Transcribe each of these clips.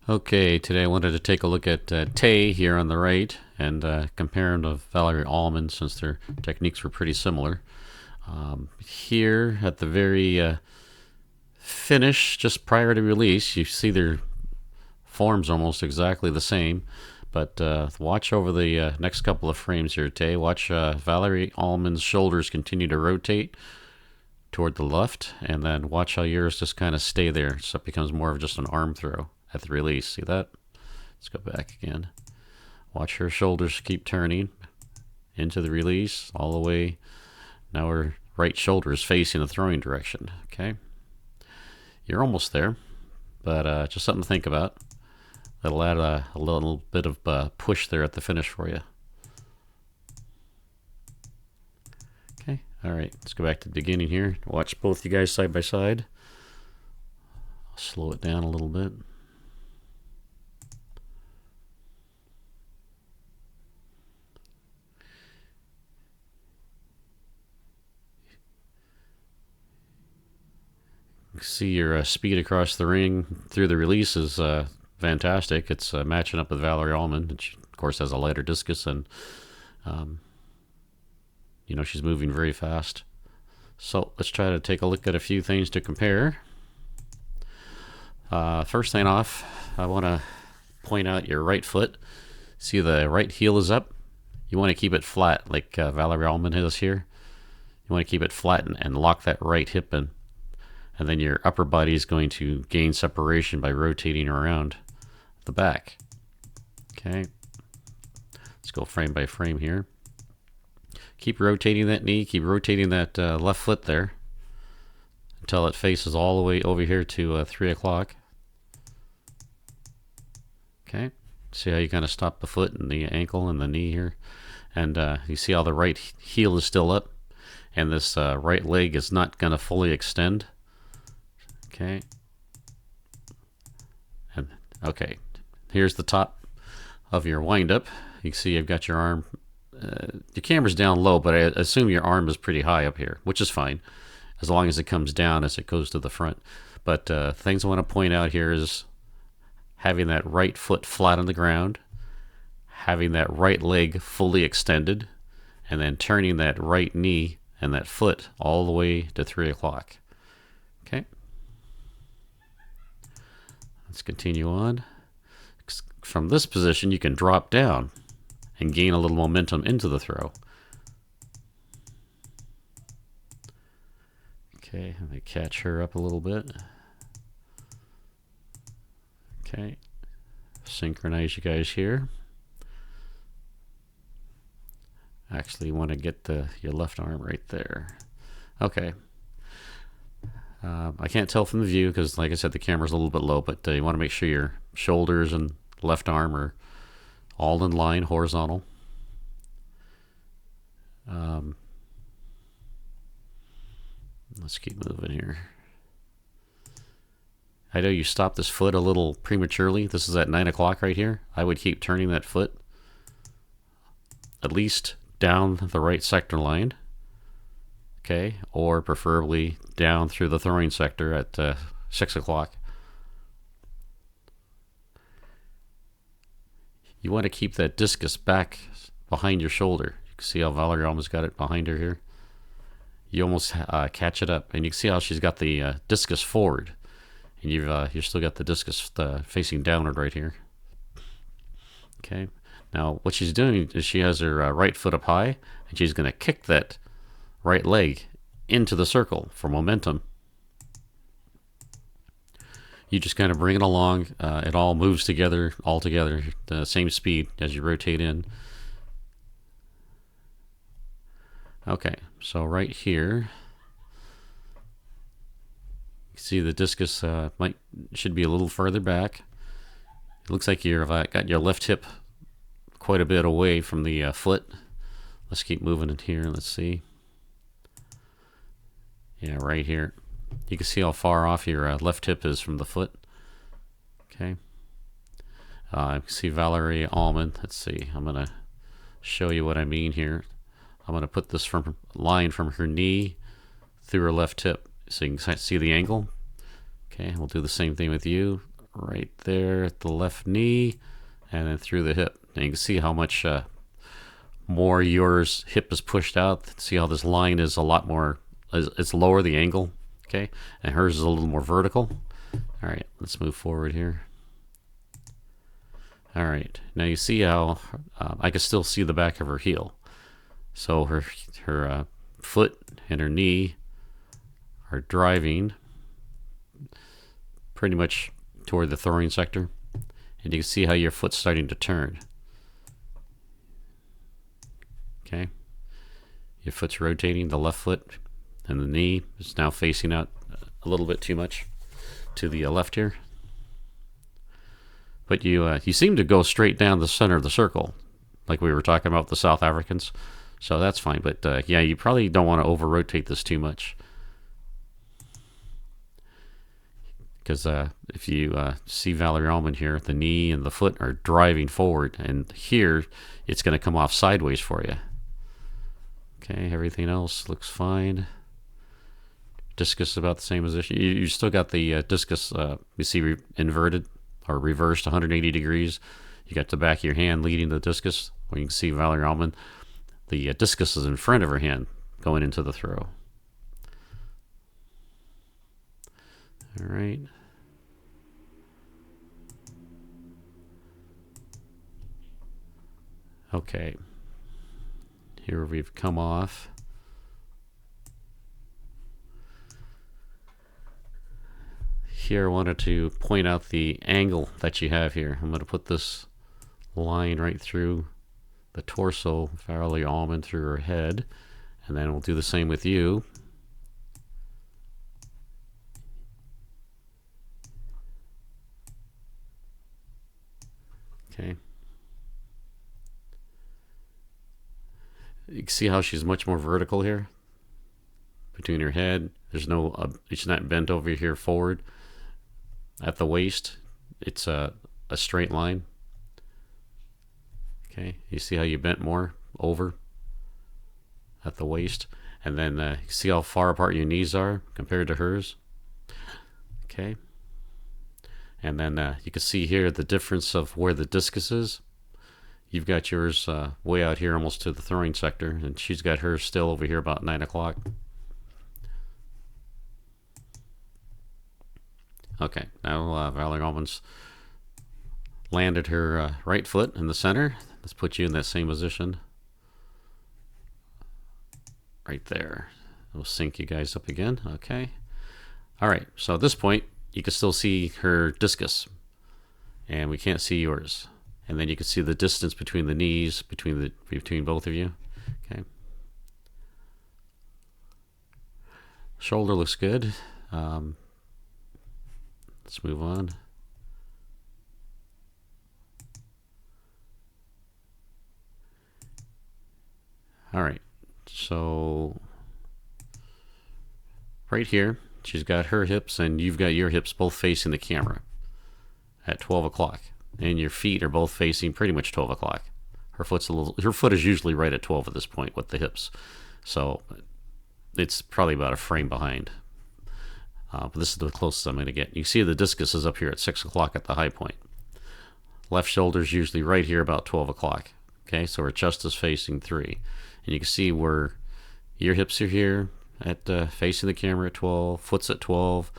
Okay, today I wanted to take a look at Tay here on the right and compare him to Valerie Allman since their techniques were pretty similar. Here at the very finish, just prior to release, you see their forms almost exactly the same. But watch over the next couple of frames here, Tay. Watch Valerie Allman's shoulders continue to rotate toward the left, and then watch how yours just kind of stay there, so it becomes more of just an arm throw at the release. See that? Let's go back again. Watch her shoulders keep turning into the release all the way. Now her right shoulder is facing the throwing direction. Okay, you're almost there, but just something to think about. That'll add a little bit of push there at the finish for you. Okay, all right, let's go back to the beginning here. Watch both you guys side by side. I'll slow it down a little bit. See your speed across the ring through the release is fantastic. It's matching up with Valerie Allman, which of course has a lighter discus, and she's moving very fast. So let's try to take a look at a few things to compare. First thing off, I want to point out your right foot. See the right heel is up. You want to keep it flat like Valerie Allman has here. You want to keep it flat and lock that right hip in. And then your upper body is going to gain separation by rotating around the back. Okay, let's go frame by frame here. Keep rotating that knee, keep rotating that left foot there until it faces all the way over here to 3 o'clock. Okay, see how you kind of stop the foot and the ankle and the knee here. And you see how the right heel is still up and this right leg is not going to fully extend. Okay. And okay, here's the top of your windup. You can see I've got your arm. Your camera's down low, but I assume your arm is pretty high up here, which is fine, as long as it comes down as it goes to the front. But things I want to point out here is having that right foot flat on the ground, having that right leg fully extended, and then turning that right knee and that foot all the way to 3 o'clock. Okay. Let's continue on. From this position, you can drop down and gain a little momentum into the throw. Okay, let me catch her up a little bit. Okay, synchronize you guys here. Actually, you want to get your left arm right there. Okay. I can't tell from the view because, like I said, the camera's a little bit low, but you want to make sure your shoulders and left arm are all in line, horizontal. Let's keep moving here. I know you stopped this foot a little prematurely. This is at 9 o'clock right here. I would keep turning that foot at least down the right sector line. Okay, or preferably down through the throwing sector at 6 o'clock. You want to keep that discus back behind your shoulder. You can see how Valerie almost got it behind her here. You almost catch it up, and you can see how she's got the discus forward, and you've still got the discus facing downward right here. Okay, now what she's doing is she has her right foot up high, and she's going to kick that right leg into the circle for momentum. You just kind of bring it along. It all moves together, all together, the same speed as you rotate in. Okay, so right here, you see the discus should be a little further back. It looks like you've got your left hip quite a bit away from the foot. Let's keep moving in here. Let's see. Yeah, right here. You can see how far off your left hip is from the foot. Okay. You can see Valerie Allman. Let's see. I'm going to show you what I mean here. I'm going to put this line from her knee through her left hip so you can see the angle. Okay, we'll do the same thing with you. right there at the left knee, and then through the hip. And you can see how much more yours hip is pushed out. See how this line is a lot more, it's lower, the angle, okay? And hers is a little more vertical. All right, let's move forward here. All right, now you see how I can still see the back of her heel. So her foot and her knee are driving pretty much toward the thoracic sector, and you can see how your foot's starting to turn. Okay, your foot's rotating, the left foot, and the knee is now facing out a little bit too much to the left here. But you seem to go straight down the center of the circle, like we were talking about the South Africans. So that's fine. But yeah, you probably don't want to over-rotate this too much. Because if you see Valerie Allman here, the knee and the foot are driving forward. And here, it's going to come off sideways for you. Okay, everything else looks fine. Discus is about the same position. You still got the discus, you see, inverted or reversed 180 degrees. You got the back of your hand leading the discus. Where you can see Valerie Allman, the discus is in front of her hand going into the throw. All right. Okay. Here we've come off. Here I wanted to point out the angle that you have here. I'm going to put this line right through the torso, Valerie Allman, through her head, and then we'll do the same with you. Okay. You can see how she's much more vertical here between her head. There's no, it's not bent over here forward. At the waist, it's a straight line. Okay, you see how you bent more over at the waist, and then you see how far apart your knees are compared to hers. Okay, and then you can see here the difference of where the discus is. You've got yours way out here almost to the thoracic sector, and she's got hers still over here about 9 o'clock. Okay, now Valerie Allman's landed her right foot in the center. Let's put you in that same position. Right there. We'll sync you guys up again. Okay. All right, so at this point, you can still see her discus, and we can't see yours. And then you can see the distance between the knees, between both of you. Okay. Shoulder looks good. Let's move on. All right, so right here, she's got her hips and you've got your hips both facing the camera at 12 o'clock. And your feet are both facing pretty much 12 o'clock. Her foot is usually right at 12 at this point with the hips. So it's probably about a frame behind. But this is the closest I'm going to get. You see the discus is up here at 6 o'clock at the high point. Left shoulder is usually right here about 12 o'clock. Okay, so her chest is facing 3. And you can see where your hips are here at facing the camera at 12, foot's at 12,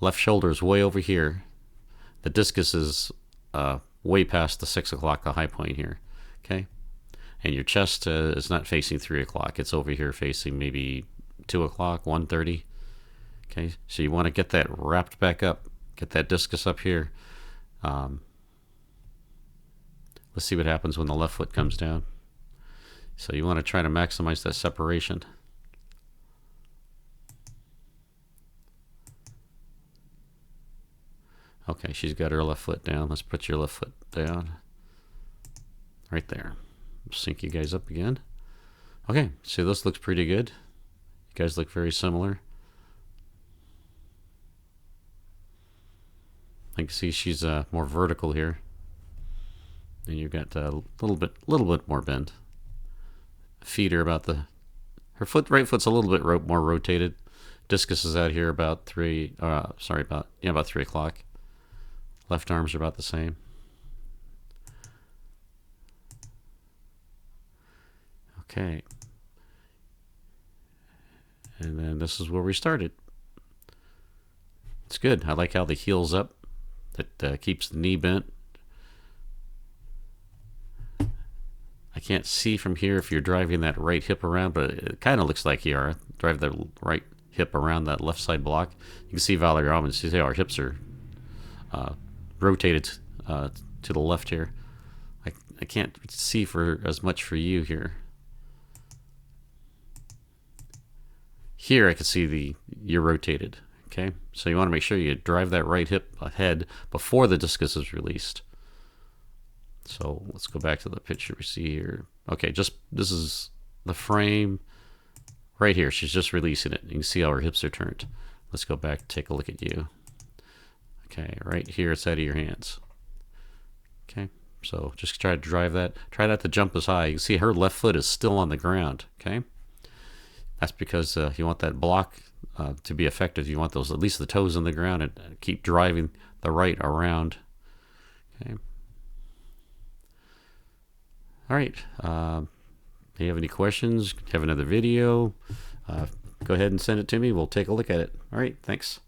left shoulder is way over here. The discus is way past the 6 o'clock, the high point here. Okay, and your chest is not facing 3 o'clock. It's over here facing maybe 2 o'clock, 1:30. Okay, so you want to get that wrapped back up, get that discus up here. Let's see what happens when the left foot comes down. So you want to try to maximize that separation. Okay, she's got her left foot down. Let's put your left foot down. Right there. Sync you guys up again. Okay, so this looks pretty good. You guys look very similar. I can see she's more vertical here. And you've got a little bit more bend. Feet are about right foot's a little bit more rotated. Discus is out here about 3 o'clock. Left arms are about the same. Okay. And then this is where we started. It's good. I like how the heel's up. That keeps the knee bent. I can't see from here if you're driving that right hip around, but it kind of looks like you are. Drive the right hip around that left side block. You can see Valerie Almond. You see how our hips are rotated to the left here. I can't see for as much for you here. Here I can see you're rotated. Okay, so you want to make sure you drive that right hip ahead before the discus is released. So let's go back to the picture we see here. Okay, this is the frame right here. She's just releasing it. You can see how her hips are turned. Let's go back and take a look at you. Okay, right here it's out of your hands. Okay, so just try to drive that. Try not to jump as high. You can see her left foot is still on the ground. Okay, that's because you want that block to be effective. You want those, at least the toes on the ground, and keep driving the right around. Okay. All right. If you have any questions, have another video, go ahead and send it to me. We'll take a look at it. All right. Thanks.